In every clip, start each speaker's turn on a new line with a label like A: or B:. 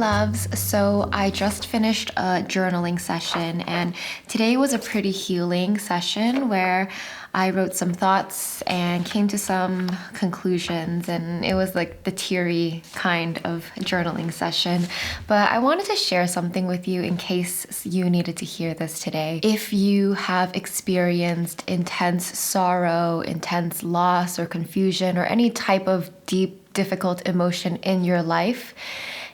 A: loves. So I just finished a journaling session, and today was a pretty healing session where I wrote some thoughts and came to some conclusions, and it was like the teary kind of journaling session. But I wanted to share something with you in case you needed to hear this today. If you have experienced intense sorrow, intense loss or confusion, or any type of deep, difficult emotion in your life,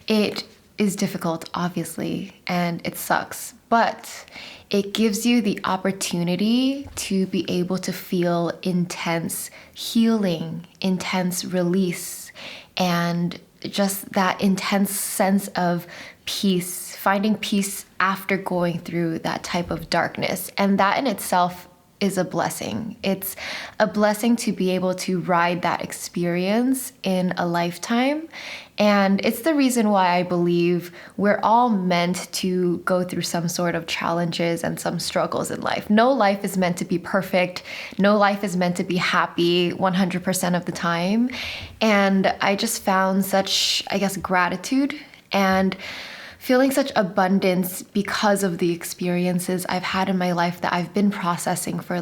A: it is difficult, obviously, and it sucks, but it gives you the opportunity to be able to feel intense healing, intense release, and just that intense sense of peace, finding peace after going through that type of darkness. And that in itself is a blessing. It's a blessing to be able to ride that experience in a lifetime. And it's the reason why I believe we're all meant to go through some sort of challenges and some struggles in life. No life is meant to be perfect. No life is meant to be happy 100% of the time. And I just found such, gratitude and feeling such abundance because of the experiences I've had in my life that I've been processing for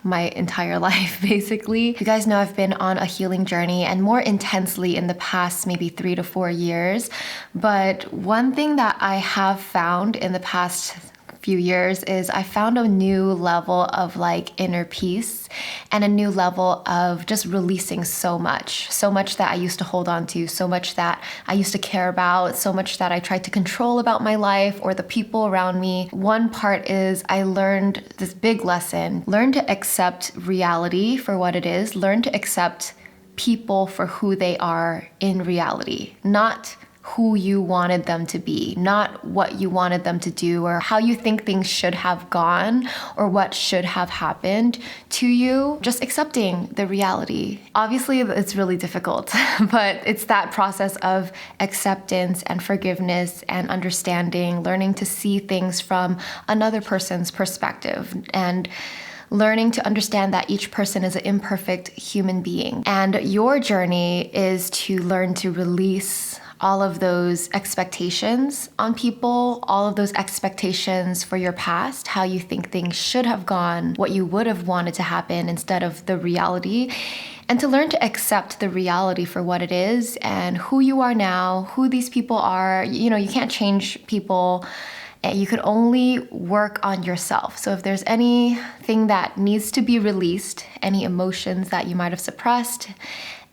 A: my entire life, basically. You guys know I've been on a healing journey, and more intensely in the past maybe 3 to 4 years. But one thing that I have found in the past few years is I found a new level of inner peace and a new level of just releasing so much that I used to hold on to, so much that I used to care about, so much that I tried to control about my life or the people around me. One part is I learned this big lesson: learn to accept reality for what it is, learn to accept people for who they are in reality, not who you wanted them to be, not what you wanted them to do or how you think things should have gone or what should have happened to you. Just accepting the reality. Obviously, it's really difficult, but it's that process of acceptance and forgiveness and understanding, learning to see things from another person's perspective, and learning to understand that each person is an imperfect human being. And your journey is to learn to release all of those expectations on people, all of those expectations for your past, how you think things should have gone, what you would have wanted to happen instead of the reality, and to learn to accept the reality for what it is and who you are now, who these people are. You can't change people. You could only work on yourself. So if there's anything that needs to be released, any emotions that you might have suppressed,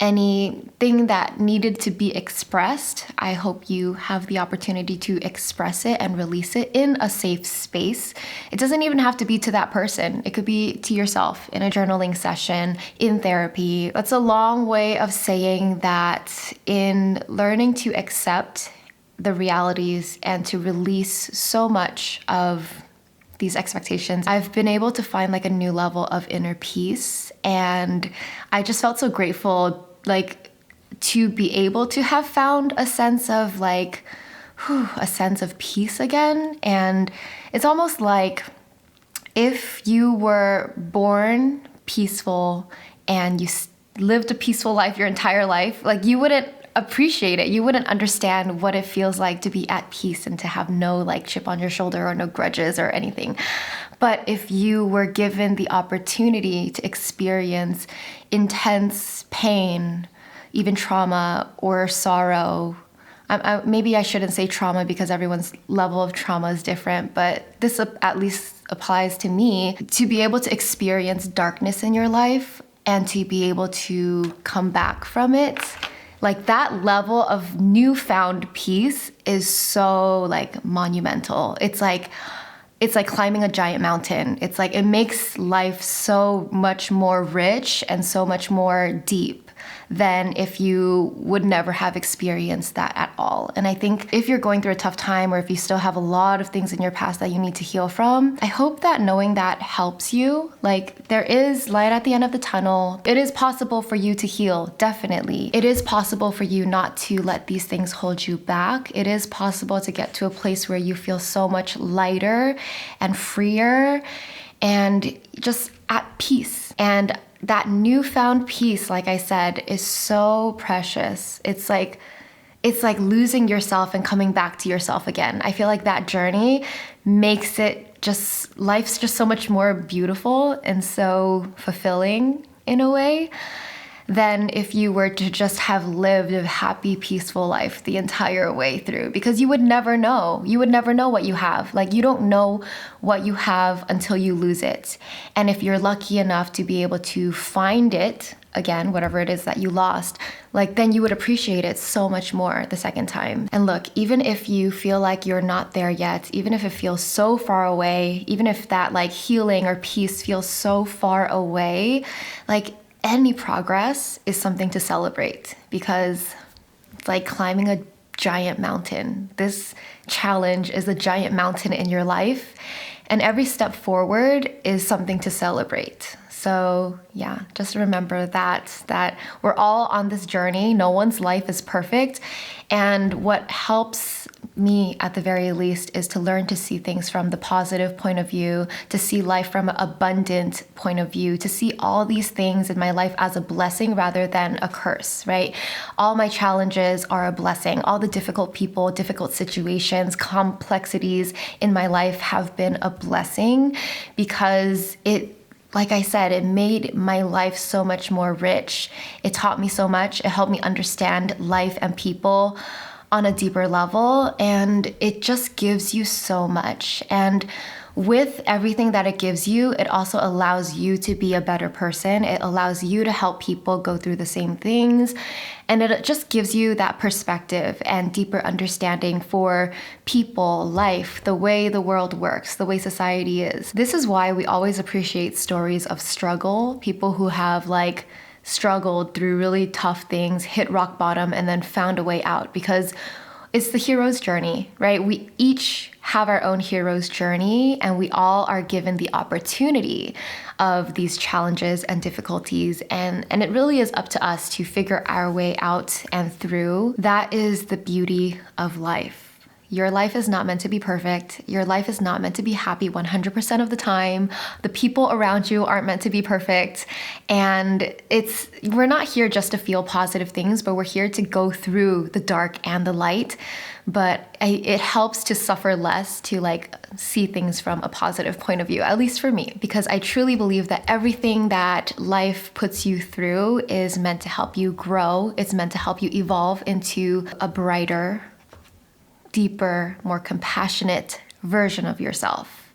A: anything that needed to be expressed, I hope you have the opportunity to express it and release it in a safe space. It doesn't even have to be to that person. It could be to yourself in a journaling session, in therapy. That's a long way of saying that in learning to accept the realities and to release so much of these expectations, I've been able to find a new level of inner peace. And I just felt so grateful to be able to have found a sense of a sense of peace again. And it's almost like if you were born peaceful and you lived a peaceful life your entire life, you wouldn't appreciate it. You wouldn't understand what it feels like to be at peace and to have no chip on your shoulder or no grudges or anything. But if you were given the opportunity to experience intense pain, even trauma or sorrow, maybe I shouldn't say trauma because everyone's level of trauma is different, but this at least applies to me, to be able to experience darkness in your life and to be able to come back from it. That level of newfound peace is so monumental. It's like climbing a giant mountain. It's it makes life so much more rich and so much more deep than if you would never have experienced that at all. And I think if you're going through a tough time, or if you still have a lot of things in your past that you need to heal from, I hope that knowing that helps you. There is light at the end of the tunnel. It is possible for you to heal, definitely. It is possible for you not to let these things hold you back. It is possible to get to a place where you feel so much lighter and freer and just at peace. And that newfound peace, like I said, is so precious. It's it's like losing yourself and coming back to yourself again. I feel like that journey makes it just, life's just so much more beautiful and so fulfilling in a way than if you were to just have lived a happy, peaceful life the entire way through, because you would never know. You would never know what you have. Like, you don't know what you have until you lose it. And if you're lucky enough to be able to find it again, whatever it is that you lost, like, then you would appreciate it so much more the second time. And look, even if you feel like you're not there yet, even if it feels so far away, even if that like healing or peace feels so far away, like, any progress is something to celebrate, because it's like climbing a giant mountain. This challenge is a giant mountain in your life, and every step forward is something to celebrate. So yeah, just remember that we're all on this journey. No one's life is perfect. And what helps me at the very least is to learn to see things from the positive point of view, to see life from an abundant point of view, to see all these things in my life as a blessing rather than a curse, right? All my challenges are a blessing. All the difficult people, difficult situations, complexities in my life have been a blessing, because like I said, it made my life so much more rich. It taught me so much. It helped me understand life and people on a deeper level. And it just gives you so much. And with everything that it gives you, it also allows you to be a better person. It allows you to help people go through the same things. And it just gives you that perspective and deeper understanding for people, life, the way the world works, the way society is. This is why we always appreciate stories of struggle, people who have like struggled through really tough things, hit rock bottom, and then found a way out, because it's the hero's journey, right? We each have our own hero's journey, and we all are given the opportunity of these challenges and difficulties. And it really is up to us to figure our way out and through. That is the beauty of life. Your life is not meant to be perfect. Your life is not meant to be happy 100% of the time. The people around you aren't meant to be perfect. And we're not here just to feel positive things, but we're here to go through the dark and the light. But it helps to suffer less, to like see things from a positive point of view, at least for me, because I truly believe that everything that life puts you through is meant to help you grow. It's meant to help you evolve into a brighter, deeper, more compassionate version of yourself.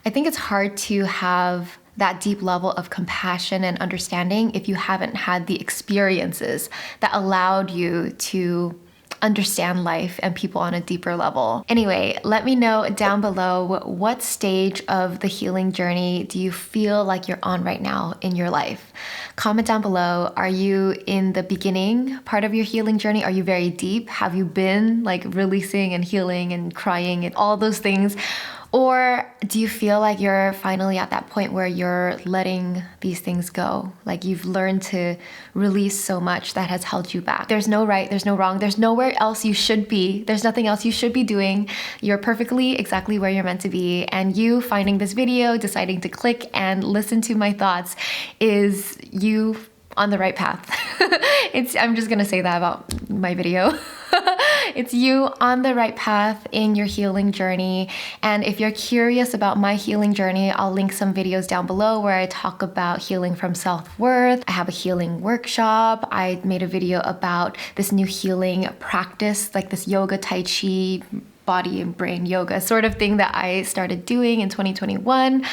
A: I think it's hard to have that deep level of compassion and understanding if you haven't had the experiences that allowed you to understand life and people on a deeper level. Anyway, let me know down below, what stage of the healing journey do you feel like you're on right now in your life? Comment down below. Are you in the beginning part of your healing journey? Are you very deep? Have you been like releasing and healing and crying and all those things? Or do you feel like you're finally at that point where you're letting these things go? Like you've learned to release so much that has held you back. There's no right, there's no wrong, there's nowhere else you should be. There's nothing else you should be doing. You're perfectly exactly where you're meant to be. And you finding this video, deciding to click and listen to my thoughts is you on the right path. I'm just gonna say that about my video. It's you on the right path in your healing journey. And if you're curious about my healing journey, I'll link some videos down below where I talk about healing from self-worth. I have a healing workshop. I made a video about this new healing practice, like this yoga, tai chi, body and brain yoga sort of thing that I started doing in 2021.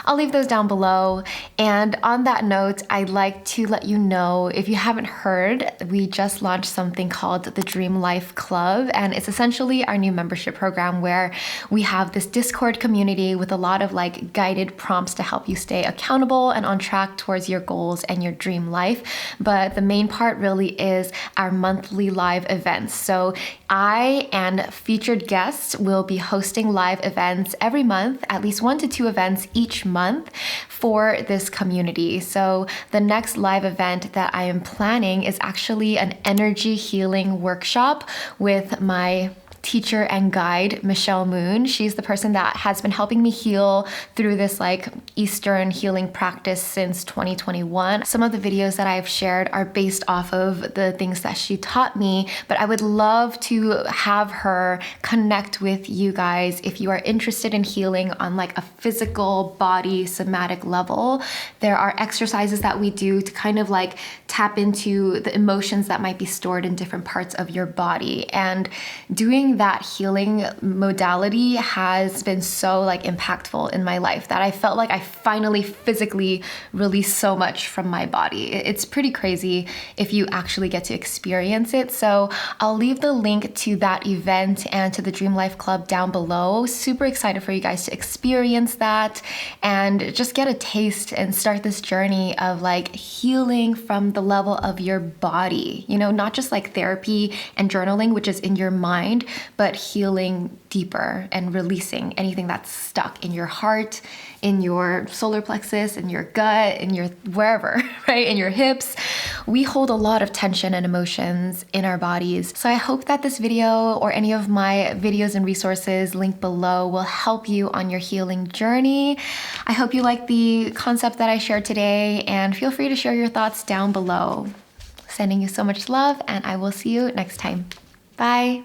A: I'll leave those down below. And on that note, I'd like to let you know, if you haven't heard, we just launched something called the Dream Life Club. And it's essentially our new membership program where we have this Discord community with a lot of like guided prompts to help you stay accountable and on track towards your goals and your dream life. But the main part really is our monthly live events. So I and featured guests will be hosting live events every month, at least 1 to 2 events each month for this community. So the next live event that I am planning is actually an energy healing workshop with my teacher and guide, Michelle Moon. She's the person that has been helping me heal through this like Eastern healing practice since 2021. Some of the videos that I've shared are based off of the things that she taught me, but I would love to have her connect with you guys if you are interested in healing on like a physical body somatic level. There are exercises that we do to kind of like tap into the emotions that might be stored in different parts of your body, and doing that healing modality has been so like impactful in my life that I felt like I finally physically released so much from my body. It's pretty crazy if you actually get to experience it. So I'll leave the link to that event and to the Dream Life Club down below. Super excited for you guys to experience that and just get a taste and start this journey of like healing from the level of your body, you know, not just like therapy and journaling, which is in your mind, but healing deeper and releasing anything that's stuck in your heart, in your solar plexus, in your gut, in your wherever, right? In your hips. We hold a lot of tension and emotions in our bodies. So I hope that this video or any of my videos and resources linked below will help you on your healing journey. I hope you like the concept that I shared today, and feel free to share your thoughts down below. Sending you so much love, and I will see you next time. Bye.